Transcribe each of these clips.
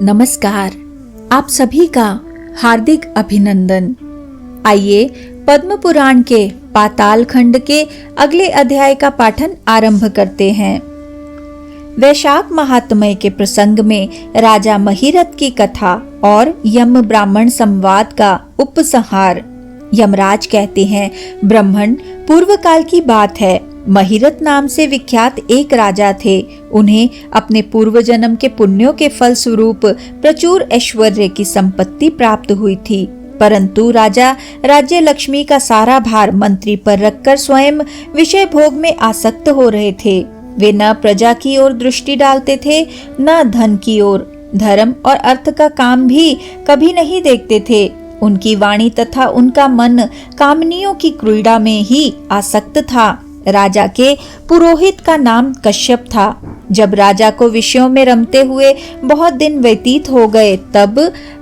नमस्कार। आप सभी का हार्दिक अभिनंदन। आइए पद्म पुराण के पाताल खंड के अगले अध्याय का पाठन आरंभ करते हैं। वैशाख महात्म्य के प्रसंग में राजा महिरथ की कथा और यम ब्राह्मण संवाद का उपसंहार। यमराज कहते हैं, ब्राह्मण, पूर्व काल की बात है। महिरथ नाम से विख्यात एक राजा थे। उन्हें अपने पूर्व जन्म के पुण्यों के फल स्वरूप प्रचुर ऐश्वर्य की संपत्ति प्राप्त हुई थी, परंतु राजा राज्य लक्ष्मी का सारा भार मंत्री पर रखकर स्वयं विषय भोग में आसक्त हो रहे थे। वे न प्रजा की ओर दृष्टि डालते थे, न धन की ओर। धर्म और अर्थ का काम भी कभी नहीं देखते थे। उनकी वाणी तथा उनका मन कामनियों की क्रीड़ा में ही आसक्त था। राजा के पुरोहित का नाम कश्यप था। जब राजा को विषयों में रमते हुए बहुत दिन व्यतीत हो गए, तब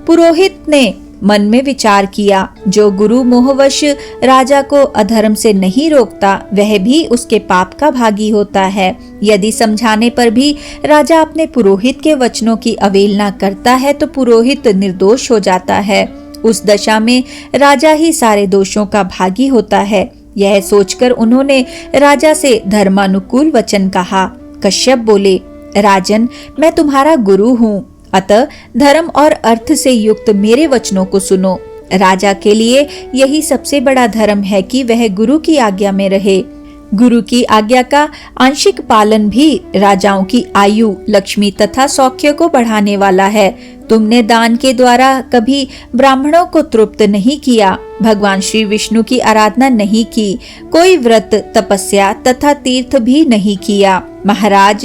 पुरोहित ने मन में विचार किया, जो गुरु मोहवश राजा को अधर्म से नहीं रोकता, वह भी उसके पाप का भागी होता है। यदि समझाने पर भी राजा अपने पुरोहित के वचनों की अवहेलना करता है, तो पुरोहित निर्दोष हो जाता है। उस दशा में राजा ही सारे दोषों का भागी होता है। यह सोचकर उन्होंने राजा से धर्मानुकूल वचन कहा। कश्यप बोले, राजन, मैं तुम्हारा गुरु हूँ, अतः धर्म और अर्थ से युक्त मेरे वचनों को सुनो। राजा के लिए यही सबसे बड़ा धर्म है कि वह गुरु की आज्ञा में रहे। गुरु की आज्ञा का आंशिक पालन भी राजाओं की आयु, लक्ष्मी तथा सौख्य को बढ़ाने वाला है। तुमने दान के द्वारा कभी ब्राह्मणों को तृप्त नहीं किया, भगवान श्री विष्णु की आराधना नहीं की, कोई व्रत, तपस्या तथा तीर्थ भी नहीं किया। महाराज,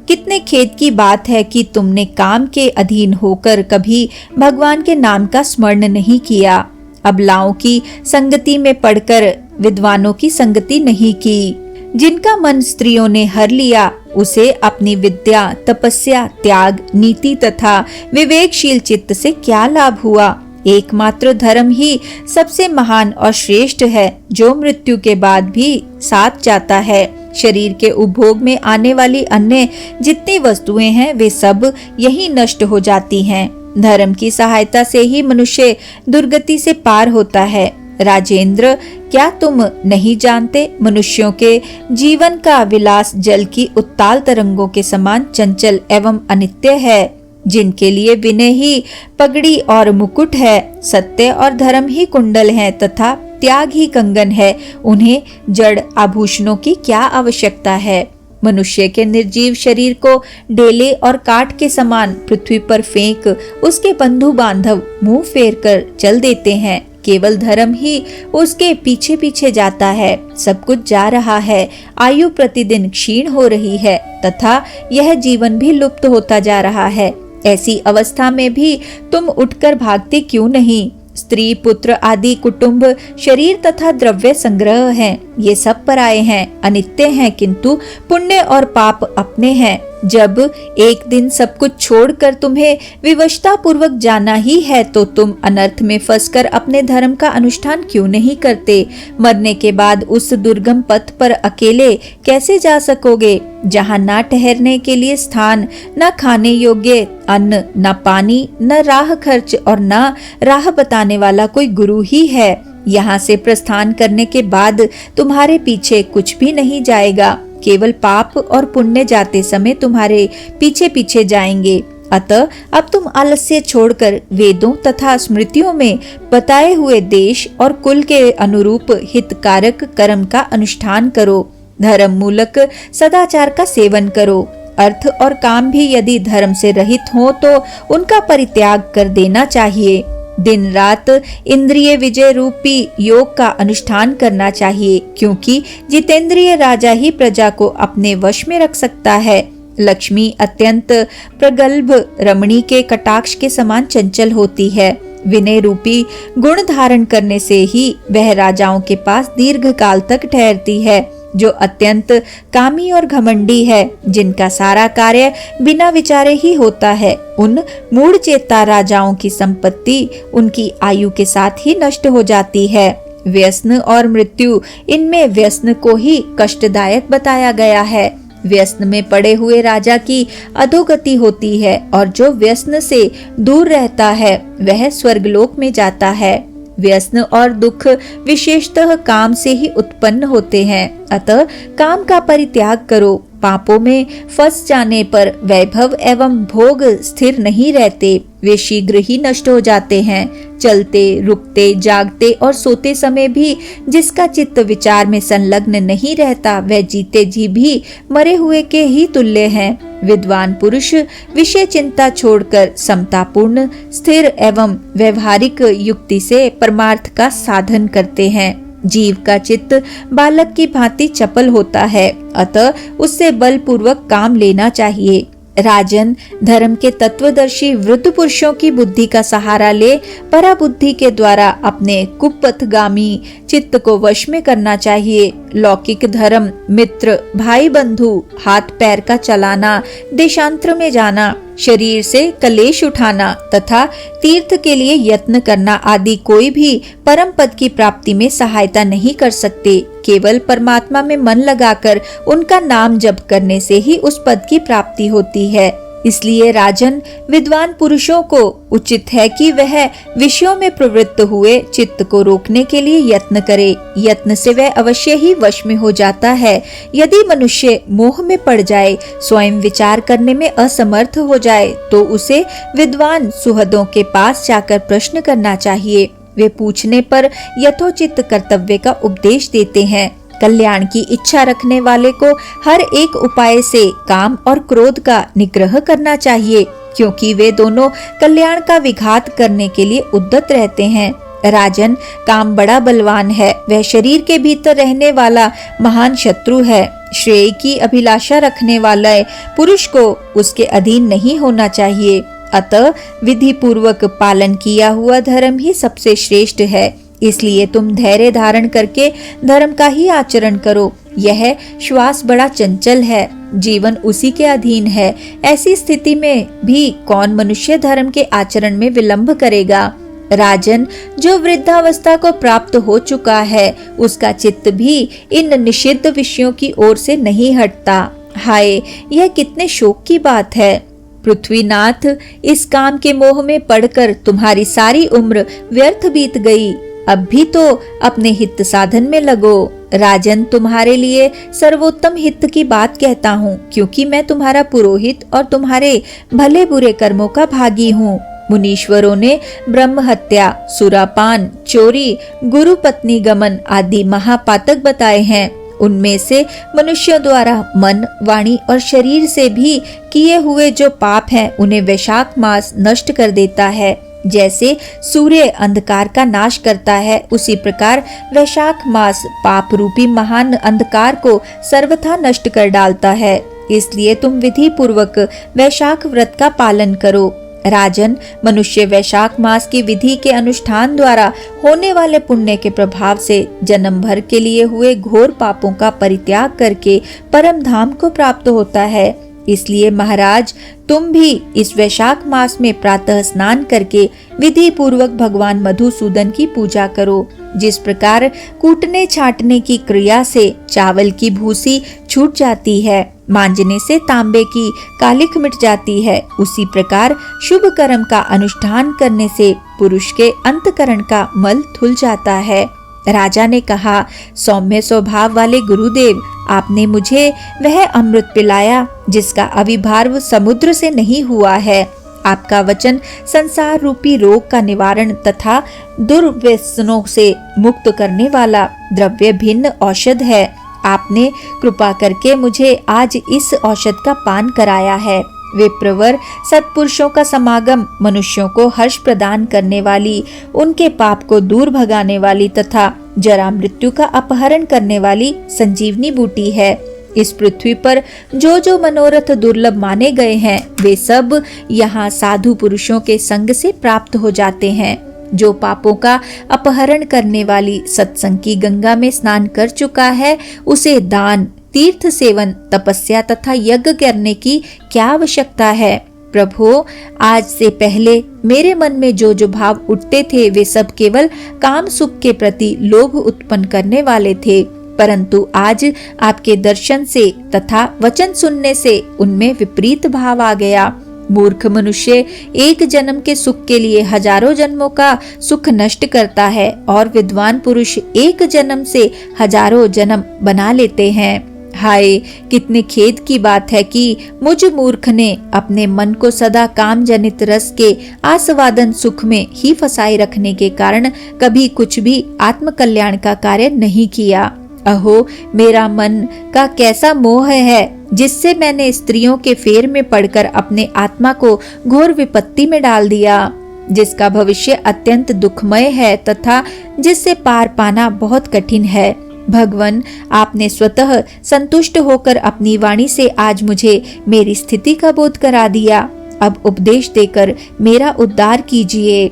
कितने खेद की बात है कि तुमने काम के अधीन होकर कभी भगवान के नाम का स्मरण नहीं किया। अबलाओं की संगति में पड़कर विद्वानों की संगति नहीं की। जिनका मन स्त्रियों ने हर लिया, उसे अपनी विद्या, तपस्या, त्याग, नीति तथा विवेकशील चित्त से क्या लाभ हुआ। एकमात्र धर्म ही सबसे महान और श्रेष्ठ है, जो मृत्यु के बाद भी साथ जाता है। शरीर के उपभोग में आने वाली अन्य जितनी वस्तुएं हैं, वे सब यही नष्ट हो जाती हैं। धर्म की सहायता से ही मनुष्य दुर्गति से पार होता है। राजेंद्र, क्या तुम नहीं जानते, मनुष्यों के जीवन का विलास जल की उत्ताल तरंगों के समान चंचल एवं अनित्य है। जिनके लिए विनय ही पगड़ी और मुकुट है, सत्य और धर्म ही कुंडल है तथा त्याग ही कंगन है, उन्हें जड़ आभूषणों की क्या आवश्यकता है। मनुष्य के निर्जीव शरीर को डेले और काट के समान पृथ्वी पर फेंक उसके बंधु बांधव मुंह फेर कर चल देते हैं। केवल धर्म ही उसके पीछे पीछे जाता है। सब कुछ जा रहा है, आयु प्रतिदिन क्षीण हो रही है तथा यह जीवन भी लुप्त होता जा रहा है। ऐसी अवस्था में भी तुम उठकर भागते क्यों नहीं? स्त्री, पुत्र आदि कुटुंब, शरीर तथा द्रव्य संग्रह हैं, ये सब पराये हैं, अनित्य हैं, किंतु पुण्य और पाप अपने हैं। जब एक दिन सब कुछ छोड़कर तुम्हें विवशता पूर्वक जाना ही है, तो तुम अनर्थ में फंसकर अपने धर्म का अनुष्ठान क्यों नहीं करते? मरने के बाद उस दुर्गम पथ पर अकेले कैसे जा सकोगे, जहाँ न ठहरने के लिए स्थान, न खाने योग्य अन्न, न पानी, न राह खर्च और न राह बताने वाला कोई गुरु ही है। यहाँ से प्रस्थान करने के बाद तुम्हारे पीछे कुछ भी नहीं जाएगा, केवल पाप और पुण्य जाते समय तुम्हारे पीछे पीछे जाएंगे। अतः अब तुम आलस्य छोड़कर वेदों तथा स्मृतियों में बताए हुए देश और कुल के अनुरूप हितकारक कर्म का अनुष्ठान करो। धर्म मूलक सदाचार का सेवन करो। अर्थ और काम भी यदि धर्म से रहित हो तो उनका परित्याग कर देना चाहिए। दिन रात इंद्रिय विजय रूपी योग का अनुष्ठान करना चाहिए, क्योंकि जितेंद्रिय राजा ही प्रजा को अपने वश में रख सकता है। लक्ष्मी अत्यंत प्रगल्भ रमणी के कटाक्ष के समान चंचल होती है। विनय रूपी गुण धारण करने से ही वह राजाओं के पास दीर्घ काल तक ठहरती है। जो अत्यंत कामी और घमंडी है, जिनका सारा कार्य बिना विचारे ही होता है, उन मूढ़ चेता राजाओं की संपत्ति उनकी आयु के साथ ही नष्ट हो जाती है। व्यसन और मृत्यु, इनमें व्यसन को ही कष्टदायक बताया गया है। व्यसन में पड़े हुए राजा की अधोगति होती है और जो व्यसन से दूर रहता है वह स्वर्गलोक में जाता है। व्यसन और दुख विशेषतः काम से ही उत्पन्न होते हैं, अतः काम का परित्याग करो। पापों में फंस जाने पर वैभव एवं भोग स्थिर नहीं रहते, वे शीघ्र ही नष्ट हो जाते हैं। चलते, रुकते, जागते और सोते समय भी जिसका चित्त विचार में संलग्न नहीं रहता वह जीते जी भी मरे हुए के ही तुल्य हैं। विद्वान पुरुष विषय चिंता छोड़कर समतापूर्ण, स्थिर एवं व्यवहारिक युक्ति से परमार्थ का साधन करते हैं। जीव का चित्त बालक की भांति चपल होता है, अतः उससे बलपूर्वक काम लेना चाहिए। राजन, धर्म के तत्वदर्शी वृद्ध पुरुषों की बुद्धि का सहारा ले पराबुद्धि के द्वारा अपने कुपथगामी चित्त को वश में करना चाहिए। लौकिक धर्म, मित्र, भाई बंधु, हाथ पैर का चलाना, देशांतर में जाना, शरीर से कलेश उठाना तथा तीर्थ के लिए यत्न करना आदि कोई भी परम पद की प्राप्ति में सहायता नहीं कर सकते। केवल परमात्मा में मन लगाकर उनका नाम जप करने से ही उस पद की प्राप्ति होती है। इसलिए राजन, विद्वान पुरुषों को उचित है कि वह विषयों में प्रवृत्त हुए चित्त को रोकने के लिए यत्न करे। यत्न से वह अवश्य ही वश में हो जाता है। यदि मनुष्य मोह में पड़ जाए, स्वयं विचार करने में असमर्थ हो जाए, तो उसे विद्वान सुहृदों के पास जाकर प्रश्न करना चाहिए। वे पूछने पर यथोचित कर्तव्य का उपदेश देते हैं। कल्याण की इच्छा रखने वाले को हर एक उपाय से काम और क्रोध का निग्रह करना चाहिए, क्योंकि वे दोनों कल्याण का विघात करने के लिए उद्यत रहते हैं। राजन, काम बड़ा बलवान है, वह शरीर के भीतर रहने वाला महान शत्रु है। श्रेय की अभिलाषा रखने वाला पुरुष को उसके अधीन नहीं होना चाहिए। अतः विधि पूर्वक पालन किया हुआ धर्म ही सबसे श्रेष्ठ है। इसलिए तुम धैर्य धारण करके धर्म का ही आचरण करो। यह श्वास बड़ा चंचल है, जीवन उसी के अधीन है। ऐसी स्थिति में भी कौन मनुष्य धर्म के आचरण में विलंब करेगा। राजन, जो वृद्धावस्था को प्राप्त हो चुका है उसका चित्त भी इन निषिद्ध विषयों की ओर से नहीं हटता। हाय, यह कितने शोक की बात है। पृथ्वीनाथ, इस काम के मोह में पड़कर तुम्हारी सारी उम्र व्यर्थ बीत गई। अब भी तो अपने हित साधन में लगो। राजन, तुम्हारे लिए सर्वोत्तम हित की बात कहता हूँ, क्योंकि मैं तुम्हारा पुरोहित और तुम्हारे भले बुरे कर्मों का भागी हूँ। मुनीश्वरों ने ब्रह्म हत्या, सुरापान, चोरी, गुरु पत्नी गमन आदि महापातक बताए हैं। उनमें से मनुष्यों द्वारा मन, वाणी और शरीर से भी किए हुए जो पाप हैं उन्हें वैशाख मास नष्ट कर देता है। जैसे सूर्य अंधकार का नाश करता है, उसी प्रकार वैशाख मास पाप रूपी महान अंधकार को सर्वथा नष्ट कर डालता है। इसलिए तुम विधि पूर्वक वैशाख व्रत का पालन करो। राजन, मनुष्य वैशाख मास की विधि के अनुष्ठान द्वारा होने वाले पुण्य के प्रभाव से जन्म भर के लिए हुए घोर पापों का परित्याग करके परम धाम को प्राप्त होता है। इसलिए महाराज, तुम भी इस वैशाख मास में प्रातः स्नान करके विधि पूर्वक भगवान मधुसूदन की पूजा करो। जिस प्रकार कूटने छाटने की क्रिया से चावल की भूसी छूट जाती है, मांजने से तांबे की कालिख मिट जाती है, उसी प्रकार शुभ कर्म का अनुष्ठान करने से पुरुष के अंतकरण का मल धुल जाता है। राजा ने कहा, सौम्य स्वभाव वाले गुरुदेव, आपने मुझे वह अमृत पिलाया जिसका अविभार्व समुद्र से नहीं हुआ है। आपका वचन संसार रूपी रोग का निवारण तथा दुर्व्यसनों से मुक्त करने वाला द्रव्य भिन्न औषध है। आपने कृपा करके मुझे आज इस औषध का पान कराया है। विप्रवर, सत्पुरुषों का समागम मनुष्यों को हर्ष प्रदान करने वाली, उनके पाप को दूर भगाने वाली तथा जरा मृत्यु का अपहरण करने वाली संजीवनी बूटी है। इस पृथ्वी पर जो जो मनोरथ दुर्लभ माने गए हैं वे सब यहाँ साधु पुरुषों के संग से प्राप्त हो जाते हैं। जो पापों का अपहरण करने वाली सत्संग की गंगा में स्नान कर चुका है, उसे दान, तीर्थ सेवन, तपस्या तथा यज्ञ करने की क्या आवश्यकता है। प्रभु, आज से पहले मेरे मन में जो जो भाव उठते थे वे सब केवल काम सुख के प्रति लोभ उत्पन्न करने वाले थे। परंतु आज आपके दर्शन से तथा वचन सुनने से उनमें विपरीत भाव आ गया। मूर्ख मनुष्य एक जन्म के सुख के लिए हजारों जन्मों का सुख नष्ट करता है और विद्वान पुरुष एक जन्म से हजारों जन्म बना लेते हैं। हाय, कितने खेद की बात है कि मुझ मूर्ख ने अपने मन को सदा काम जनित रस के आस्वादन सुख में ही फंसाए रखने के कारण कभी कुछ भी आत्म कल्याण का कार्य नहीं किया। अहो, मेरा मन का कैसा मोह है जिससे मैंने स्त्रियों के फेर में पड़कर अपने आत्मा को घोर विपत्ति में डाल दिया, जिसका भविष्य अत्यंत दुखमय है तथा जिससे पार पाना बहुत कठिन है। भगवान, आपने स्वतः संतुष्ट होकर अपनी वाणी से आज मुझे मेरी स्थिति का बोध करा दिया। अब उपदेश देकर मेरा उद्धार कीजिए।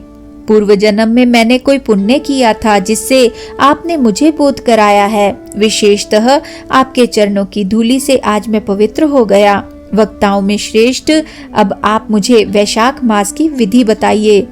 पूर्व जन्म में मैंने कोई पुण्य किया था जिससे आपने मुझे बोध कराया है। विशेषतः आपके चरणों की धूलि से आज मैं पवित्र हो गया। वक्ताओं में श्रेष्ठ, अब आप मुझे वैशाख मास की विधि बताइए।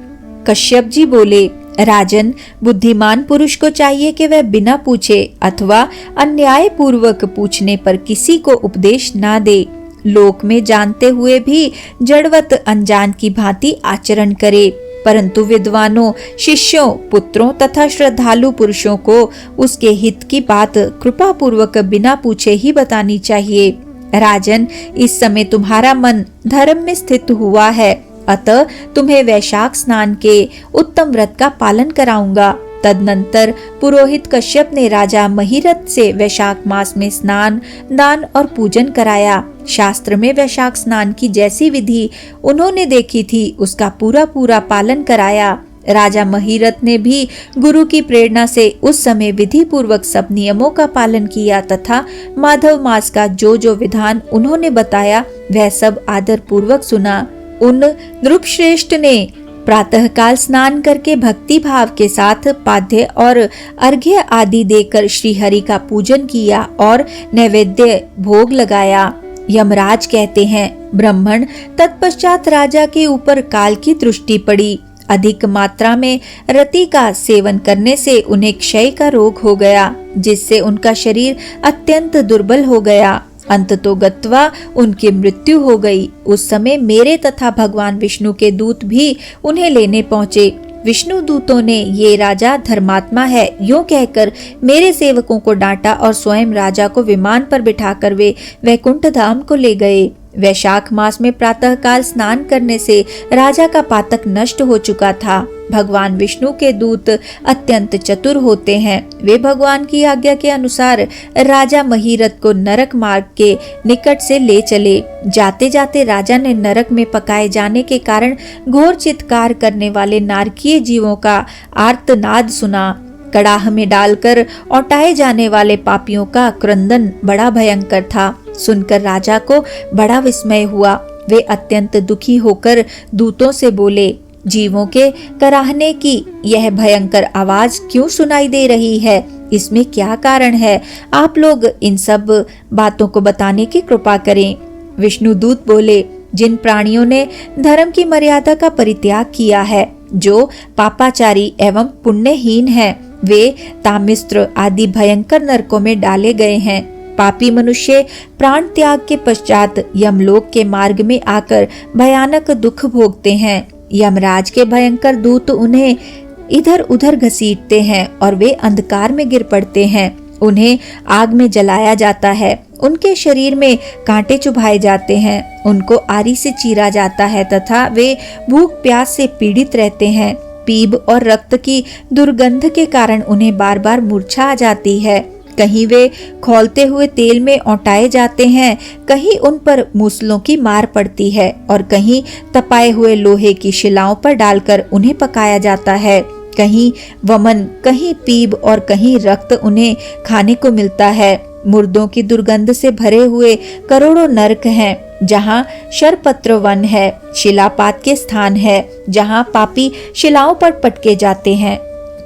कश्यप जी बोले, राजन, बुद्धिमान पुरुष को चाहिए कि वह बिना पूछे अथवा अन्याय पूर्वक पूछने पर किसी को उपदेश ना दे। लोक में जानते हुए भी जड़वत अनजान की भांति आचरण करे, परंतु विद्वानों, शिष्यों, पुत्रों तथा श्रद्धालु पुरुषों को उसके हित की बात कृपा पूर्वक बिना पूछे ही बतानी चाहिए। राजन, इस समय तुम्हारा मन धर्म में स्थित हुआ है, अतः तुम्हें वैशाख स्नान के उत्तम व्रत का पालन कराऊंगा। तदनंतर पुरोहित कश्यप ने राजा महिरथ से वैशाख मास में स्नान, दान और पूजन कराया। शास्त्र में वैशाख स्नान की जैसी विधि उन्होंने देखी थी उसका पूरा पूरा पालन कराया। राजा महिरथ ने भी गुरु की प्रेरणा से उस समय विधि पूर्वक सब नियमों का पालन किया तथा माधव मास का जो जो विधान उन्होंने बताया वह सब आदर पूर्वक सुना। उन नृपश्रेष्ठ ने प्रातःकाल स्नान करके भक्ति भाव के साथ पाद्य और अर्घ्य आदि देकर श्री हरि का पूजन किया और नैवेद्य भोग लगाया। यमराज कहते हैं, ब्राह्मण, तत्पश्चात राजा के ऊपर काल की दृष्टि पड़ी। अधिक मात्रा में रति का सेवन करने से उन्हें क्षय का रोग हो गया, जिससे उनका शरीर अत्यंत दुर्बल हो गया। अंततोगत्वा उनकी मृत्यु हो गई। उस समय मेरे तथा भगवान विष्णु के दूत भी उन्हें लेने पहुँचे। विष्णु दूतों ने ये राजा धर्मात्मा है यूं कहकर मेरे सेवकों को डांटा और स्वयं राजा को विमान पर बिठाकर वे वैकुंठ धाम को ले गए। वैशाख मास में प्रातःकाल स्नान करने से राजा का पातक नष्ट हो चुका था। भगवान विष्णु के दूत अत्यंत चतुर होते हैं। वे भगवान की आज्ञा के अनुसार राजा महिरथ को नरक मार्ग के निकट से ले चले। जाते जाते राजा ने नरक में पकाए जाने के कारण घोर चित्कार करने वाले नारकीय जीवों का आर्तनाद सुना। कड़ाह में डालकर औटाए जाने वाले पापियों का क्रंदन बड़ा भयंकर था। सुनकर राजा को बड़ा विस्मय हुआ। वे अत्यंत दुखी होकर दूतों से बोले, जीवों के कराहने की यह भयंकर आवाज क्यों सुनाई दे रही है? इसमें क्या कारण है? आप लोग इन सब बातों को बताने की कृपा करें। विष्णु दूत बोले, जिन प्राणियों ने धर्म की मर्यादा का परित्याग किया है, जो पापाचारी एवं पुण्यहीन हैं, वे तामिस्त्र आदि भयंकर नरकों में डाले गए हैं। पापी मनुष्य प्राण त्याग के पश्चात यमलोक के मार्ग में आकर भयानक दुख भोगते हैं। यमराज के भयंकर दूत उन्हें इधर उधर घसीटते हैं और वे अंधकार में गिर पड़ते हैं। उन्हें आग में जलाया जाता है, उनके शरीर में कांटे चुभाए जाते हैं, उनको आरी से चीरा जाता है तथा वे भूख प्यास से पीड़ित रहते हैं। पीप और रक्त की दुर्गंध के कारण उन्हें बार बार मूर्छा आ जाती है। कहीं वे खौलते हुए तेल में औटाए जाते हैं, कहीं उन पर मूसलों की मार पड़ती है और कहीं तपाए हुए लोहे की शिलाओं पर डालकर उन्हें पकाया जाता है। कहीं वमन, कहीं पीप और कहीं रक्त उन्हें खाने को मिलता है। मुर्दों की दुर्गंध से भरे हुए करोड़ों नरक हैं, जहाँ शरपत्र वन है, शिलापात के स्थान है, जहाँ पापी शिलाओं पर पटके जाते हैं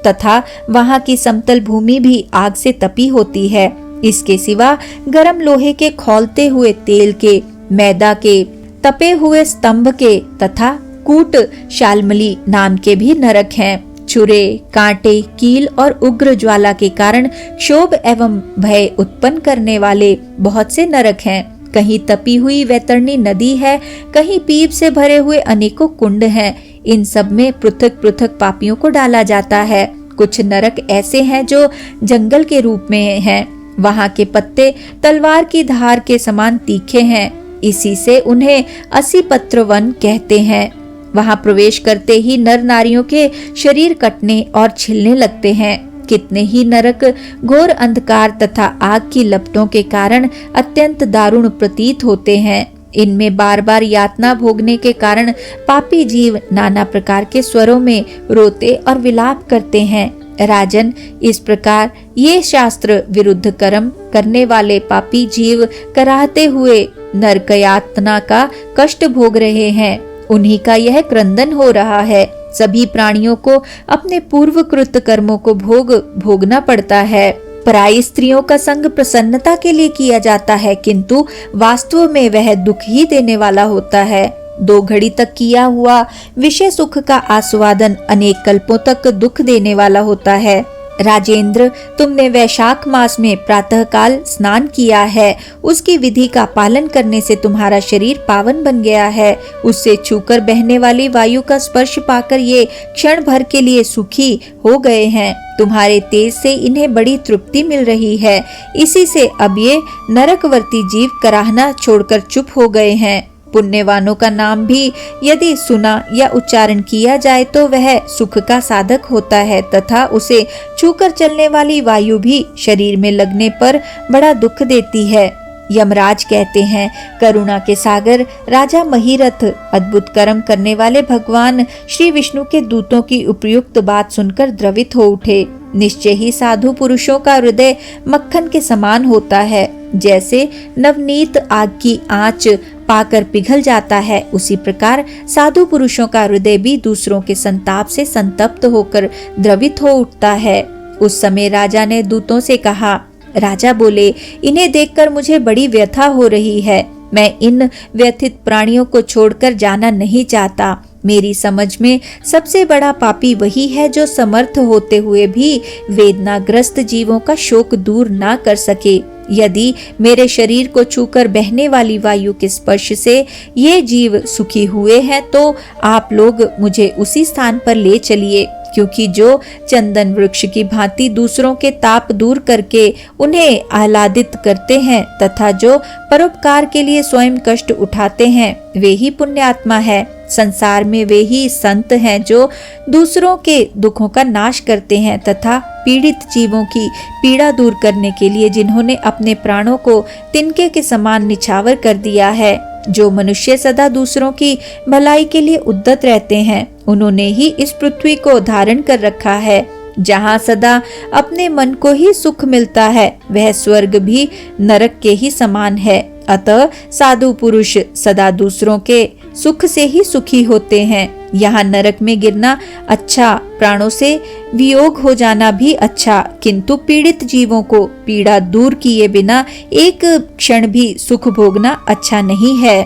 तथा वहाँ की समतल भूमि भी आग से तपी होती है। इसके सिवा गरम लोहे के खौलते हुए तेल के, मैदा के, तपे हुए स्तंभ के तथा कूट शालमली नाम के भी नरक हैं। छुरे, कांटे, कील और उग्र ज्वाला के कारण क्षोभ एवं भय उत्पन्न करने वाले बहुत से नरक हैं। कहीं तपी हुई वैतरणी नदी है, कहीं पीप से भरे हुए अनेकों कुंड हैं। इन सब में पृथक पृथक पापियों को डाला जाता है। कुछ नरक ऐसे हैं जो जंगल के रूप में हैं। वहाँ के पत्ते तलवार की धार के समान तीखे हैं, इसी से उन्हें 80 पत्र वन कहते हैं। वहाँ प्रवेश करते ही नर नारियों के शरीर कटने और छिलने लगते हैं। कितने ही नरक घोर अंधकार तथा आग की लपटों के कारण अत्यंत दारुण प्रतीत होते हैं। इनमें बार बार यातना भोगने के कारण पापी जीव नाना प्रकार के स्वरों में रोते और विलाप करते हैं। राजन, इस प्रकार ये शास्त्र विरुद्ध कर्म करने वाले पापी जीव कराहते हुए नरक यातना का कष्ट भोग रहे हैं। उन्हीं का यह क्रंदन हो रहा है। सभी प्राणियों को अपने पूर्वकृत कर्मों को भोगना पड़ता है। पराई स्त्रियों का संग प्रसन्नता के लिए किया जाता है, किंतु वास्तव में वह दुख ही देने वाला होता है। 2 घड़ी तक किया हुआ विषय सुख का आस्वादन अनेक कल्पों तक दुख देने वाला होता है। राजेंद्र, तुमने वैशाख मास में प्रातःकाल स्नान किया है। उसकी विधि का पालन करने से तुम्हारा शरीर पावन बन गया है। उससे छूकर बहने वाली वायु का स्पर्श पाकर ये क्षण भर के लिए सुखी हो गए हैं। तुम्हारे तेज से इन्हें बड़ी तृप्ति मिल रही है। इसी से अब ये नरकवर्ती जीव कराहना छोड़कर चुप हो गए हैं। पुण्यवानों का नाम भी यदि सुना या उच्चारण किया जाए तो वह सुख का साधक होता है तथा उसे छूकर चलने वाली वायु भी शरीर में लगने पर बड़ा दुख देती है। यमराज कहते हैं, करुणा के सागर राजा महीरथ अद्भुत कर्म करने वाले भगवान श्री विष्णु के दूतों की उपयुक्त बात सुनकर द्रवित हो उठे। निश्चय ही साधु पुरुषों का हृदय मक्खन के समान होता है। जैसे नवनीत आग की आंच पाकर पिघल जाता है, उसी प्रकार साधु पुरुषों का हृदय भी दूसरों के संताप से संतप्त होकर द्रवित हो उठता है। उस समय राजा ने दूतों से कहा। राजा बोले, इन्हें देखकर मुझे बड़ी व्यथा हो रही है। मैं इन व्यथित प्राणियों को छोड़कर जाना नहीं चाहता। मेरी समझ में सबसे बड़ा पापी वही है जो समर्थ होते हुए भी वेदनाग्रस्त जीवों का शोक दूर ना कर सके। यदि मेरे शरीर को छूकर बहने वाली वायु के स्पर्श से ये जीव सुखी हुए हैं तो आप लोग मुझे उसी स्थान पर ले चलिए, क्योंकि जो चंदन वृक्ष की भांति दूसरों के ताप दूर करके उन्हें आह्लादित करते हैं तथा जो परोपकार के लिए स्वयं कष्ट उठाते हैं, वे ही पुण्यात्मा है। संसार में वे ही संत हैं जो दूसरों के दुखों का नाश करते हैं तथा पीड़ित जीवों की पीड़ा दूर करने के लिए जिन्होंने अपने प्राणों को तिनके के समान निछावर कर दिया है। जो मनुष्य सदा दूसरों की भलाई के लिए उद्यत रहते हैं, उन्होंने ही इस पृथ्वी को धारण कर रखा है। जहाँ सदा अपने मन को ही सुख मिलता है, वह स्वर्ग भी नरक के ही समान है। अतः साधु पुरुष सदा दूसरों के सुख से ही सुखी होते हैं। यहाँ नरक में गिरना अच्छा, प्राणों से वियोग हो जाना भी अच्छा, किंतु पीड़ित जीवों को पीड़ा दूर किए बिना एक क्षण भी सुख भोगना अच्छा नहीं है।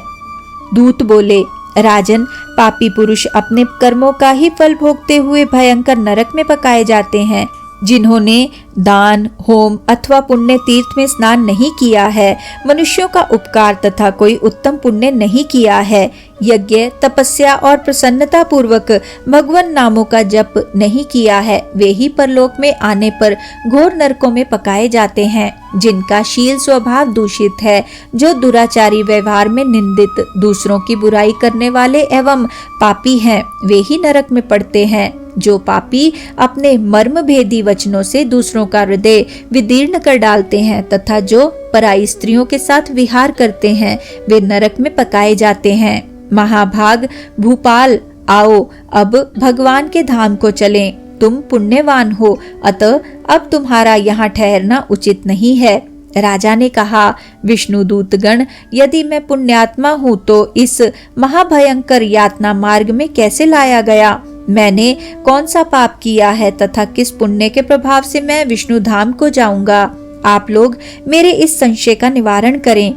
दूत बोले, राजन, पापी पुरुष अपने कर्मों का ही फल भोगते हुए भयंकर नरक में पकाए जाते हैं। जिन्होंने दान, होम अथवा पुण्य तीर्थ में स्नान नहीं किया है, मनुष्यों का उपकार तथा कोई उत्तम पुण्य नहीं किया है, यज्ञ, तपस्या और प्रसन्नता पूर्वक भगवान नामों का जप नहीं किया है, वे ही परलोक में आने पर घोर नरकों में पकाए जाते हैं। जिनका शील स्वभाव दूषित है, जो दुराचारी व्यवहार में निंदित, दूसरों की बुराई करने वाले एवं पापी हैं, वे ही नरक में पड़ते हैं। जो पापी अपने मर्म भेदी वचनों से दूसरों का हृदय विदीर्ण कर डालते हैं तथा जो पराई स्त्रियों के साथ विहार करते हैं, वे नरक में पकाए जाते हैं। महाभाग भूपाल, आओ अब भगवान के धाम को चलें। तुम पुण्यवान हो, अतः अब तुम्हारा यहाँ ठहरना उचित नहीं है। राजा ने कहा, विष्णु दूतगण, यदि मैं पुण्यात्मा हूँ तो इस महाभयंकर यातना मार्ग में कैसे लाया गया? मैंने कौन सा पाप किया है तथा किस पुण्य के प्रभाव से मैं विष्णु धाम को जाऊंगा? आप लोग मेरे इस संशय का निवारण करें।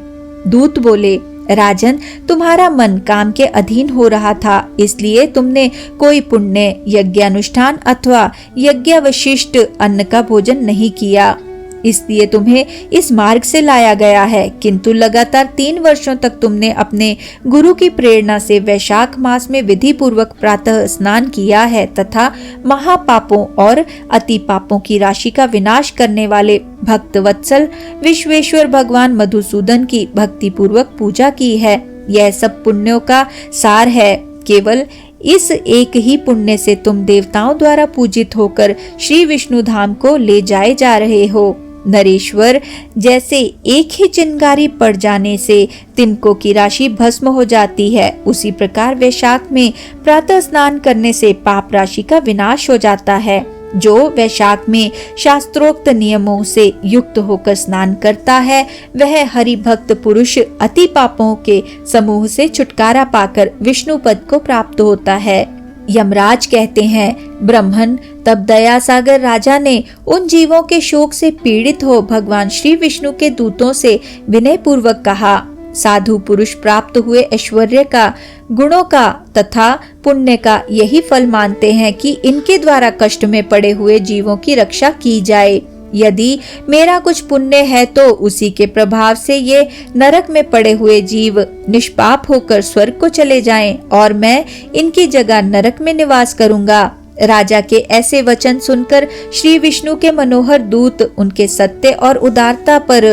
दूत बोले, राजन, तुम्हारा मन काम के अधीन हो रहा था, इसलिए तुमने कोई पुण्य यज्ञानुष्ठान अथवा यज्ञावशिष्ट अन्न का भोजन नहीं किया, इसलिए तुम्हें इस मार्ग से लाया गया है। किंतु लगातार 3 वर्षों तक तुमने अपने गुरु की प्रेरणा से वैशाख मास में विधि पूर्वक प्रातः स्नान किया है तथा महापापों और अति पापों की राशि का विनाश करने वाले भक्त वत्सल विश्वेश्वर भगवान मधुसूदन की भक्ति पूर्वक पूजा की है। यह सब पुण्यों का सार है। केवल इस एक ही पुण्य से तुम देवताओं द्वारा पूजित होकर श्री विष्णु धाम को ले जाए जा रहे हो। नरेश्वर, जैसे एक ही चिंगारी पड़ जाने से तिनकों की राशि भस्म हो जाती है, उसी प्रकार वैशाख में प्रातः स्नान करने से पाप राशि का विनाश हो जाता है। जो वैशाख में शास्त्रोक्त नियमों से युक्त होकर स्नान करता है, वह हरि भक्त पुरुष अति पापों के समूह से छुटकारा पाकर विष्णु पद को प्राप्त होता है। यमराज कहते हैं, ब्रह्मन, तब दया सागर राजा ने उन जीवों के शोक से पीड़ित हो भगवान श्री विष्णु के दूतों से विनय पूर्वक कहा, साधु पुरुष प्राप्त हुए ऐश्वर्य का, गुणों का तथा पुण्य का यही फल मानते हैं कि इनके द्वारा कष्ट में पड़े हुए जीवों की रक्षा की जाए। यदि मेरा कुछ पुण्य है तो उसी के प्रभाव से ये नरक में पड़े हुए जीव निष्पाप होकर स्वर्ग को चले जाएं और मैं इनकी जगह नरक में निवास करूंगा। राजा के ऐसे वचन सुनकर श्री विष्णु के मनोहर दूत उनके सत्य और उदारता पर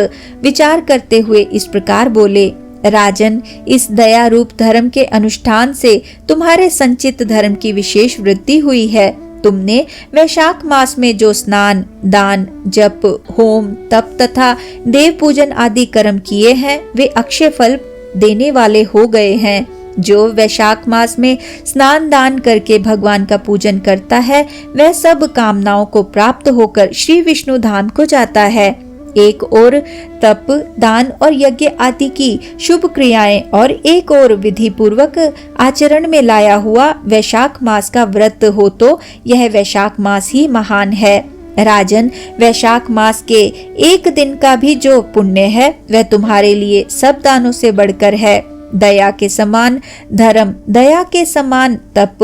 विचार करते हुए इस प्रकार बोले, राजन, इस दया रूप धर्म के अनुष्ठान से तुम्हारे संचित धर्म की विशेष वृद्धि हुई है। तुमने वैशाख मास में जो स्नान, दान, जप, होम, तप तथा देव पूजन आदि कर्म किए हैं, वे अक्षय फल देने वाले हो गए हैं। जो वैशाख मास में स्नान दान करके भगवान का पूजन करता है, वह सब कामनाओं को प्राप्त होकर श्री विष्णु धाम को जाता है। एक और तप, दान और यज्ञ आदि की शुभ क्रियाएं और एक और विधि पूर्वक आचरण में लाया हुआ वैशाख मास का व्रत हो तो यह वैशाख मास ही महान है। राजन, वैशाख मास के एक दिन का भी जो पुण्य है, वह तुम्हारे लिए सब दानों से बढ़कर है। दया के समान धर्म, दया के समान तप,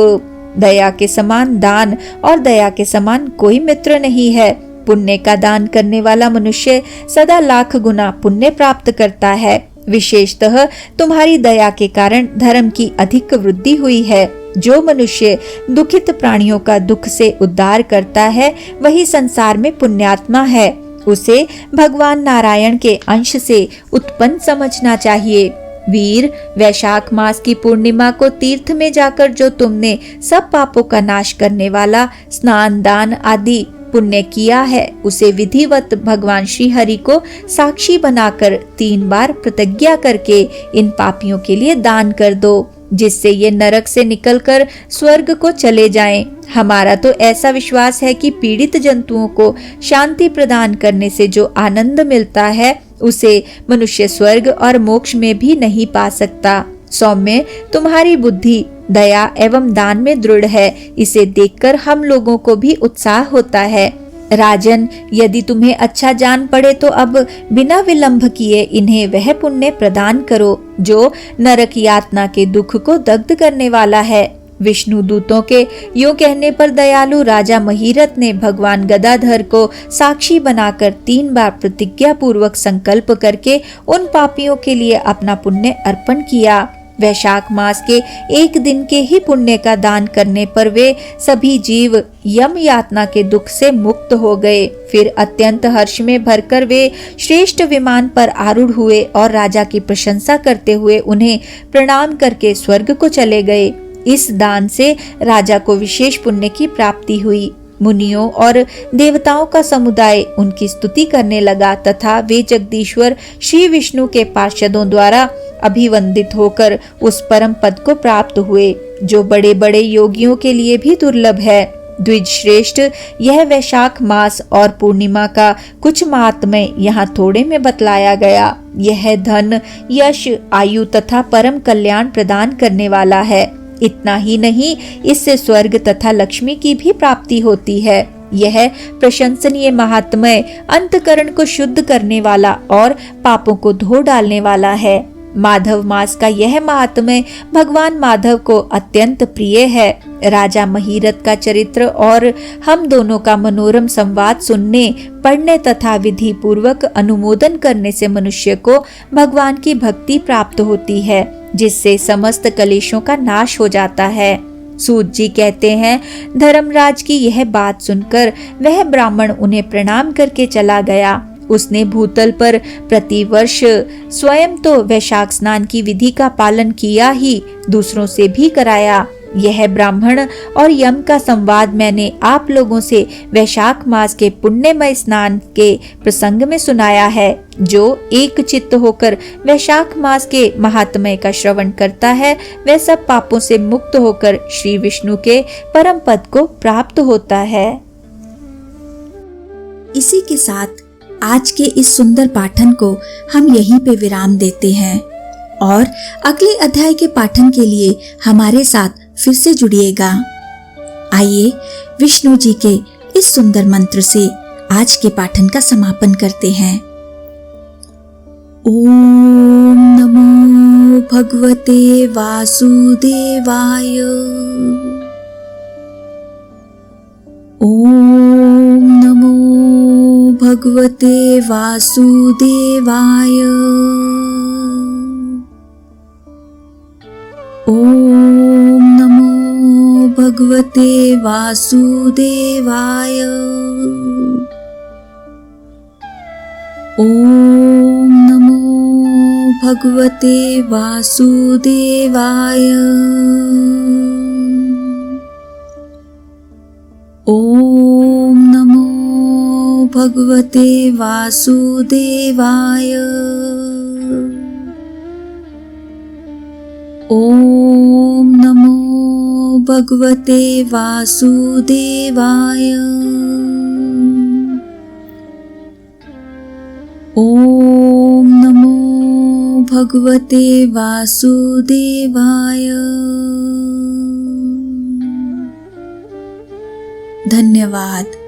दया के समान दान और दया के समान कोई मित्र नहीं है। पुण्य का दान करने वाला मनुष्य सदा लाख गुना पुण्य प्राप्त करता है। विशेषतः तुम्हारी दया के कारण धर्म की अधिक वृद्धि हुई है। जो मनुष्य दुखित प्राणियों का दुख से उद्धार करता है, वही संसार में पुण्यात्मा है। उसे भगवान नारायण के अंश से उत्पन्न समझना चाहिए। वीर, वैशाख मास की पूर्णिमा को तीर्थ में जाकर जो तुमने सब पापों का नाश करने वाला स्नान, दान आदि पुण्य किया है, उसे विधिवत भगवान श्री हरि को साक्षी बनाकर 3 बार प्रतिज्ञा करके इन पापियों के लिए दान कर दो, जिससे ये नरक से निकलकर स्वर्ग को चले जाएं। हमारा तो ऐसा विश्वास है कि पीड़ित जंतुओं को शांति प्रदान करने से जो आनंद मिलता है, उसे मनुष्य स्वर्ग और मोक्ष में भी नहीं पा सकता। सौम्य, तुम्हारी बुद्धि दया एवं दान में दृढ़ है। इसे देखकर हम लोगों को भी उत्साह होता है। राजन, यदि तुम्हें अच्छा जान पड़े तो अब बिना विलंब किए इन्हें वह पुण्य प्रदान करो जो नरक यातना के दुख को दग्ध करने वाला है। विष्णु दूतों के यूं कहने पर दयालु राजा महीरथ ने भगवान गदाधर को साक्षी बनाकर 3 बार प्रतिज्ञा पूर्वक संकल्प करके उन पापियों के लिए अपना पुण्य अर्पण किया। वैशाख मास के एक दिन के ही पुण्य का दान करने पर वे सभी जीव यम यातना के दुख से मुक्त हो गए। फिर अत्यंत हर्ष में भरकर वे श्रेष्ठ विमान पर आरूढ़ हुए और राजा की प्रशंसा करते हुए उन्हें प्रणाम करके स्वर्ग को चले गए। इस दान से राजा को विशेष पुण्य की प्राप्ति हुई। मुनियों और देवताओं का समुदाय उनकी स्तुति करने लगा तथा वे जगदीश्वर श्री विष्णु के पार्षदों द्वारा अभिवंदित होकर उस परम पद को प्राप्त हुए, जो बड़े बड़े योगियों के लिए भी दुर्लभ है। द्विज श्रेष्ठ, यह वैशाख मास और पूर्णिमा का कुछ महात्म्य यहाँ थोड़े में बतलाया गया। यह धन, यश, आयु तथा परम कल्याण प्रदान करने वाला है। इतना ही नहीं, इससे स्वर्ग तथा लक्ष्मी की भी प्राप्ति होती है। यह प्रशंसनीय महात्म्य अंतकरण को शुद्ध करने वाला और पापों को धो डालने वाला है। माधव मास का यह महात्म्य भगवान माधव को अत्यंत प्रिय है। राजा महीरथ का चरित्र और हम दोनों का मनोरम संवाद सुनने, पढ़ने तथा विधि पूर्वक अनुमोदन करने से मनुष्य को भगवान की भक्ति प्राप्त होती है, जिससे समस्त कलेशों का नाश हो जाता है। सूत जी कहते हैं, धर्मराज की यह बात सुनकर वह ब्राह्मण उन्हें प्रणाम करके चला गया। उसने भूतल पर प्रतिवर्ष स्वयं तो वैशाख स्नान की विधि का पालन किया ही, दूसरों से भी कराया। यह ब्राह्मण और यम का संवाद मैंने आप लोगों से वैशाख मास के पुण्यमय स्नान के प्रसंग में सुनाया है। जो एक चित्त होकर वैशाख मास के महात्म्य का श्रवण करता है, वह सब पापों से मुक्त होकर श्री विष्णु के परम पद को प्राप्त होता है। इसी के साथ आज के इस सुंदर पाठन को हम यहीं पे विराम देते हैं और अगले अध्याय के पाठन के लिए हमारे साथ फिर से जुड़िएगा। आइए विष्णु जी के इस सुंदर मंत्र से आज के पाठन का समापन करते हैं। ओम नमो भगवते वासुदेवाय। ओम नमो भगवते वासुदेवाय। ओम नमो भगवते वासुदेवाय। ओम नमो भगवते वासुदेवाय। ओम नमो भगवते वासुदेवाय। ओम नमो भगवते वासुदेवाय। ओम नमो भगवते वासुदेवाय। धन्यवाद।